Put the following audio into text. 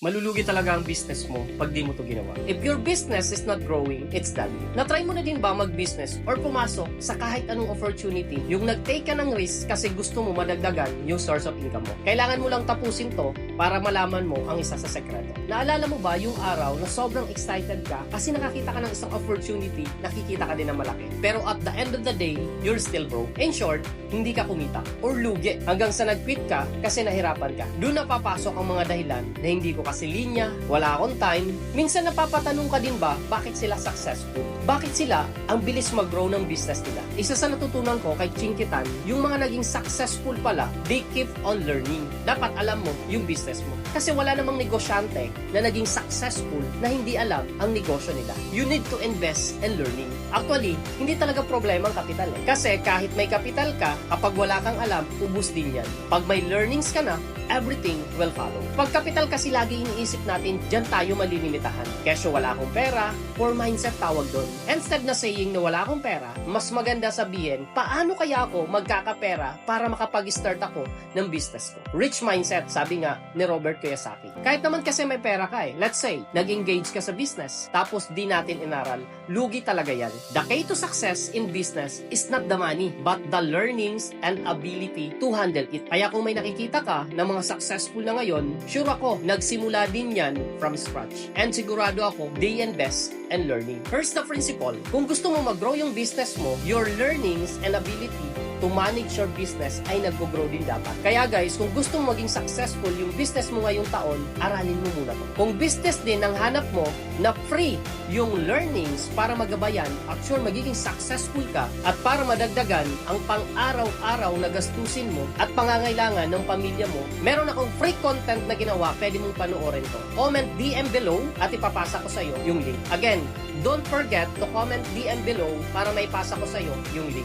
Malulugi talaga ang business mo pag di mo to ginawa. If your business is not growing, it's done. Na-try mo na din ba mag-business or pumasok sa kahit anong opportunity yung nag-take ka ng risk kasi gusto mo madagdagan yung source of income mo? Kailangan mo lang tapusin to para malaman mo ang isa sa sekreto. Naalala mo ba yung araw na sobrang excited ka kasi nakakita ka ng isang opportunity, nakikita ka din ng malaki. Pero at the end of the day, you're still broke. In short, hindi ka kumita or lugi hanggang sa nag-quit ka kasi nahirapan ka. Doon na papasok ang mga dahilan na hindi ko kasi linya, wala akong time. Minsan napapatanong ka din ba bakit sila successful? Bakit sila ang bilis mag-grow ng business nila? Isa sa natutunan ko kay Chinkitan, yung mga naging successful pala, they keep on learning. Dapat alam mo yung business mo. Kasi wala namang negosyante na naging successful na hindi alam ang negosyo nila. You need to invest in learning. Actually, hindi talaga problema ang kapital eh. Kasi kahit may kapital ka, kapag wala kang alam, ubus din yan. Pag may learnings ka na, everything will follow. Pag kapital kasi lagi iniisip natin, dyan tayo malilimitahan. Kesyo wala akong pera, poor mindset tawag doon. Instead na saying na wala akong pera, mas maganda sabihin, paano kaya ako magkakapera para makapag-start ako ng business ko? Rich mindset, sabi nga ni Robert Kiyosaki. Kahit naman kasi may pera ka eh. Let's say, nag-engage ka sa business, tapos di natin inaral, lugi talaga yan. The key to success in business is not the money, but the learnings and ability to handle it. Kaya kung may nakikita ka na mga successful na ngayon, sure ako, nagsimula din yan from scratch. And sigurado ako, they invest and learning. First the principle, kung gusto mo mag-grow yung business mo, your learnings and ability to manage your business ay nag-grow din dapat. Kaya guys, kung gusto mo maging successful yung business mo ngayong taon, aralin mo muna to. Kung business din ang hanap mo na free yung learnings para magabayan, at sure magiging successful ka at para madagdagan ang pang-araw-araw na gastusin mo at pangangailangan ng pamilya mo, meron akong free content na ginawa, pwede mong panoorin to. Comment DM below at ipapasa ko sa iyo yung link. Again, don't forget to comment DM below para maipasa ko sa iyo yung link.